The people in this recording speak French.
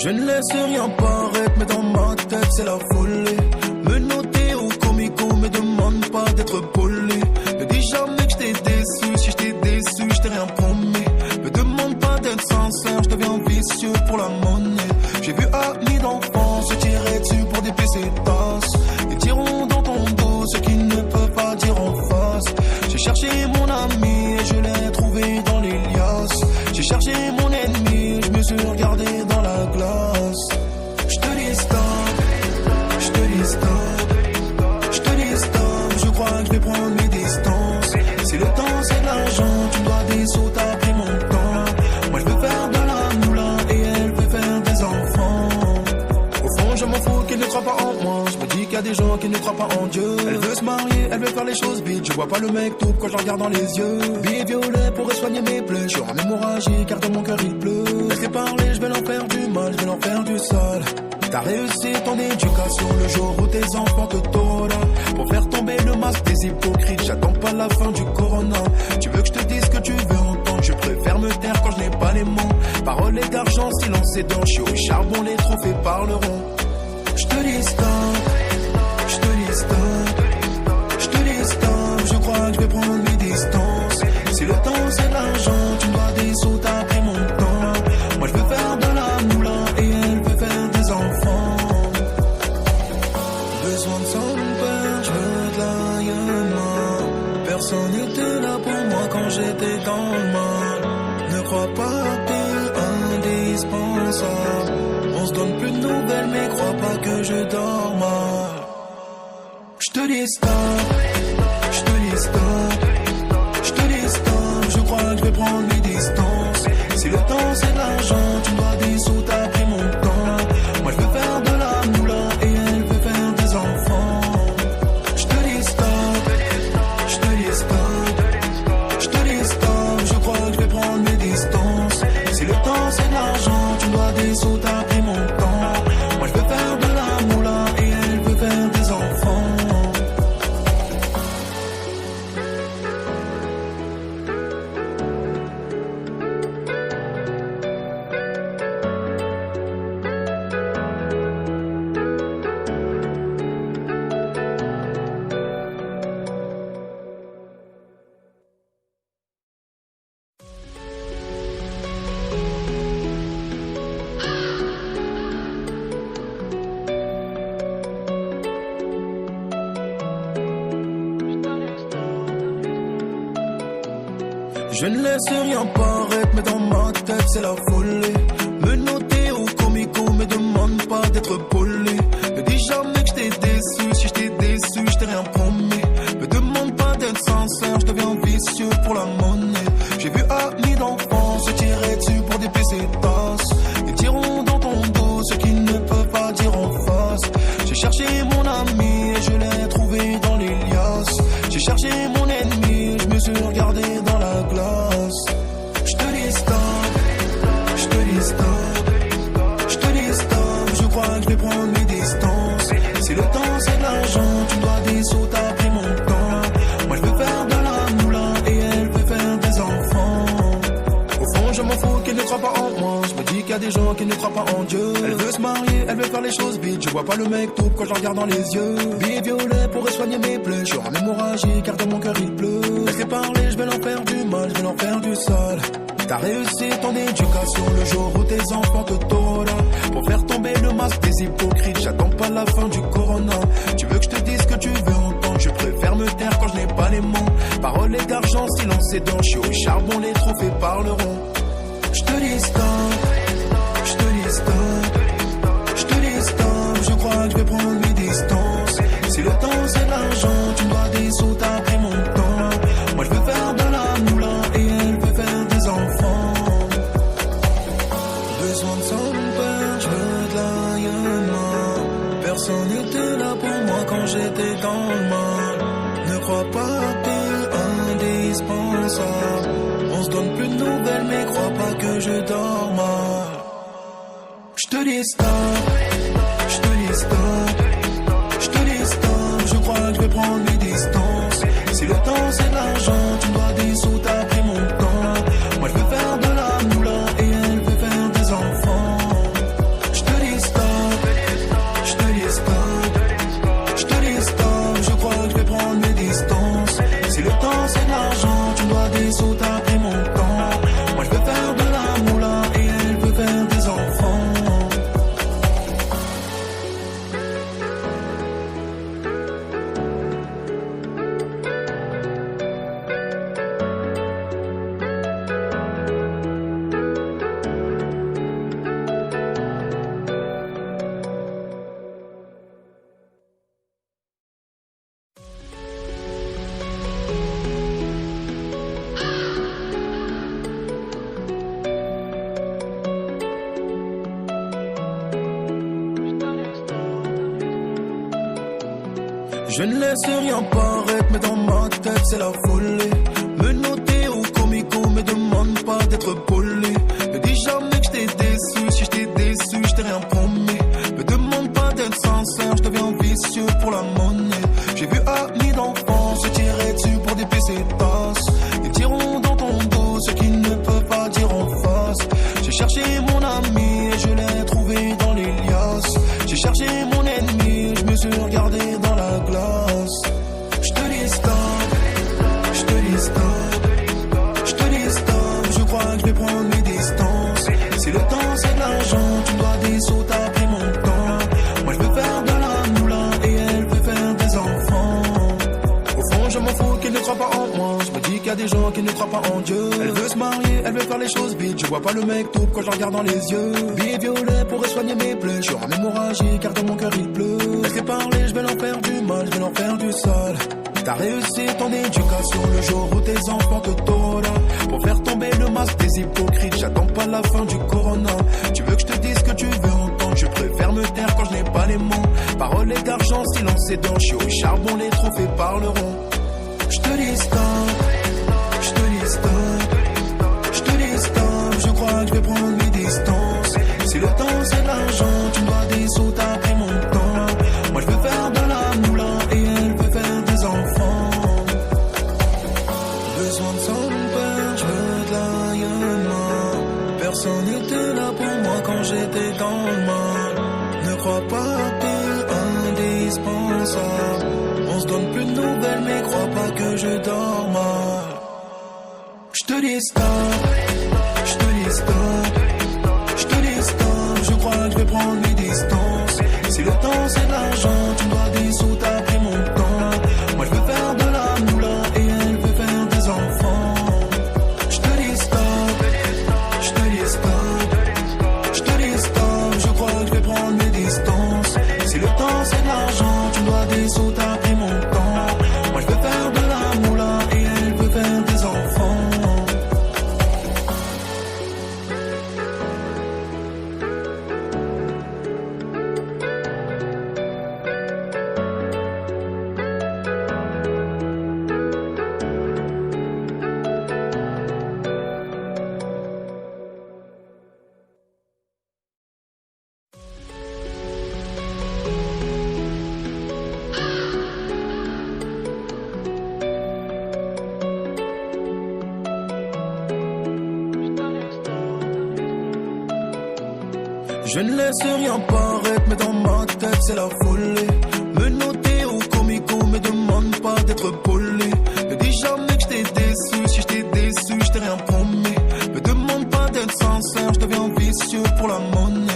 Je ne laisse rien paraître, mais dans ma tête c'est la folie. Me noter au comico, me demande pas d'être poli. Me dis jamais que je t'ai déçu, si je t'ai déçu, je t'ai rien promis. Me demande pas d'être sincère, je deviens vicieux pour la monnaie. J'ai vu amis d'enfance se tirer dessus pour des tasses. Ils diront dans ton dos ce qu'ils ne peuvent pas dire en face. J'ai cherché mon ami et je l'ai trouvé dans les liasses. J'ai cherché mon ennemi, je me suis regardé dans la glace. Je te dis stop, je te dis stop, je te dis stop. Je crois que je vais prendre mes distances. Si le temps c'est de l'argent, tu me dois des sous, t'as pris mon temps. Moi je veux faire de la moula et elle veut faire des enfants. Au fond je m'en fous qu'elle ne croit pas en moi. Je me dis qu'il y a des gens qui ne croient pas en Dieu. Elle veut se marier, elle veut faire les choses vite. Je vois pas le mec tout quand je regarde dans les yeux. Billet violet pourrait soigner mes plaies. Je suis en hémorragie car dans mon cœur il pleut. Laisse-les parler, je vais leur faire du mal, je vais leur faire du sale. T'as réussi ton éducation le jour où tes enfants te tolèrent. Pour faire tomber le masque des hypocrites, j'attends pas la fin du corona. Tu veux que je te dise ce que tu veux entendre, je préfère me taire quand je n'ai pas les mots. Parole et d'argent, silence et dents, je suis au charbon, les trophées parleront. Je te dis stop, je te dis stop, je te dis stop. Je crois que je vais prendre mes distances. Si le temps c'est de l'argent, tu me dois des sous, t'as pris mon temps. Moi je veux faire de la moula et elle veut faire des enfants. Besoin de son père, je veux de l'aïeul. Personne n'était là pour moi quand j'étais dans le mal. Ne crois pas que t'es indispensable. On se donne plus de nouvelles mais crois pas que je dors mal. Je te dis stop, je te dis stop, je te dis stop. Je crois que je vais prendre mes distances. Si le temps c'est de l'argent, tu me dois des sous, t'as pris mon temps. Moi je veux faire de la moula et elle veut faire des enfants. Je te dis stop, je te dis stop, je te dis stop. Je crois que je vais prendre mes distances. Si le temps c'est de l'argent, tu me dois des sous, t'as pris mon temps. Moi je veux faire de la moula et elle veut faire des enfants. Je ne laisse rien paraître, mais dans ma tête c'est la folie. Me noter au comico, me demande pas d'être poli. Me dis jamais que je t'ai déçu, si je t'ai déçu, je t'ai rien promis. Me demande pas d'être sincère, je deviens vicieux pour la monnaie. J'ai vu amis d'enfance se tirer dessus pour des tasses. Ils diront dans ton dos ce qu'ils ne peuvent pas dire en face. J'ai cherché mon ami et je l'ai trouvé dans les liasses. J'ai cherché mon ennemi, je me suis regardé dans la glace. Je te dis stop, je te dis stop, je te dis stop. Je crois que je vais prendre mes distances. Si le temps c'est de l'argent, tu me dois des sous, t'as pris mon temps. Moi je veux faire de la moula et elle veut faire des enfants. Au fond je m'en fous qu'elle ne croit pas en moi. Je me dis qu'il y a des gens qui ne croient pas en Dieu. Elle veut se marier, elle veut faire les choses vite. Je vois pas le mec tout quand je regarde dans les yeux. Billet violet pourrait soigner mes plaies. Je suis en hémorragie car dans mon cœur il pleut. Laisse-les parler, je vais leur faire du mal, je vais leur faire du sale. T'as réussi ton éducation le jour où tes enfants te tolèrent. Pour faire tomber le masque des hypocrites, j'attends pas la fin du corona. Tu veux que je te dise ce que tu veux entendre, je préfère me taire quand je n'ai pas les mots. Parole et d'argent, silence et dents, je suis au charbon, les trophées parleront. Je te dis stop, je te dis stop, je te dis stop. Je crois que je vais prendre mes distances. Si le temps c'est de l'argent, tu me dois des sous, t'as pris mon temps. Moi je veux faire de la moula et elle veut faire des enfants. Besoin de son père, je veux de l'aïeul. Personne n'était là pour moi quand j'étais dans le mal. Ne crois pas que t'es indispensable. On se donne plus de nouvelles mais crois pas que je dors mal. Je te dis stop, je te dis stop, je te dis stop. Je crois que je vais prendre mes distances. Si le temps c'est de l'argent, tu me dois des sous, t'as pris mon temps. Moi je veux faire de la moula et elle veut faire des enfants. Je Je ne laisse rien paraître, mais dans ma tête c'est la folie. Me noter au comico, me demande pas d'être poli. Me dis jamais que je t'ai déçu, si je t'ai déçu, je t'ai rien promis. Me demande pas d'être sincère, je deviens vicieux pour la monnaie. J'ai vu amis d'enfance se tirer dessus pour des tasses. Ils diront dans ton dos ce qu'ils ne peuvent pas dire en face. J'ai cherché mon ami et je l'ai trouvé dans les liasses. J'ai cherché mon ennemi, je me suis regardé dans la glace. Je te dis stop, je te dis stop, je te dis stop. Je crois que je vais prendre mes distances. Si le temps c'est de l'argent, tu dois des sous, t'as pris mon temps. Moi je veux faire de la moula et elle veut faire des enfants. Au fond je m'en fous qu'elle ne croit pas en moi. Je me dis qu'il y a des gens qui ne croient pas en Dieu. Elle veut se marier, elle veut faire les choses vite. Je vois pas le mec tout quand je la regarde dans les yeux. Billet violet pourrait soigner mes plaies. Je suis en hémorragie car dans mon cœur il pleut. Laisse-les parler, je vais leur faire du mal, je vais leur faire du sale. T'as réussi ton éducation le jour où tes enfants te torrent. Pour faire tomber le masque des hypocrites, j'attends pas la fin du corona. Tu veux que je te dise ce que tu veux entendre, je préfère me taire quand je n'ai pas les mots. Paroles et d'argent, silence et dents, je suis au charbon, les trophées parleront. Je te dis stop, je te dis stop, je te dis stop. Je crois que je vais prendre mes distances. Si le temps c'est de l'argent, tu me dois des sous, t'as pris mon temps. Moi je veux faire de la moula et elle veut faire des enfants. Besoin de son père, je veux de l'aïeul. Personne n'était là pour moi quand j'étais dans le mal. Ne crois pas que t'es indispensable. On se donne plus de nouvelles mais crois pas que je dors mal. Je te dis stop, je te dis stop, je te dis stop. Je crois que je vais prendre mes distances. Si le temps c'est de l'argent, tu me dois des sous, t'as pris mon temps. Moi je veux faire de la moula et elle veut faire des enfants. Je te dis stop, je te dis stop, je te dis stop. Je crois que je vais prendre mes distances. Si le temps c'est de l'argent, tu me dois des sous, t'as pris mon temps. Moi je veux faire de la moula et elle veut faire des enfants. Je ne laisse rien paraître, mais dans ma tête c'est la folie. Me noter au comico, me demande pas d'être poli. Me dis jamais que je t'ai déçu, si je t'ai déçu, je t'ai rien promis. Me demande pas d'être sincère, je deviens vicieux pour la monnaie.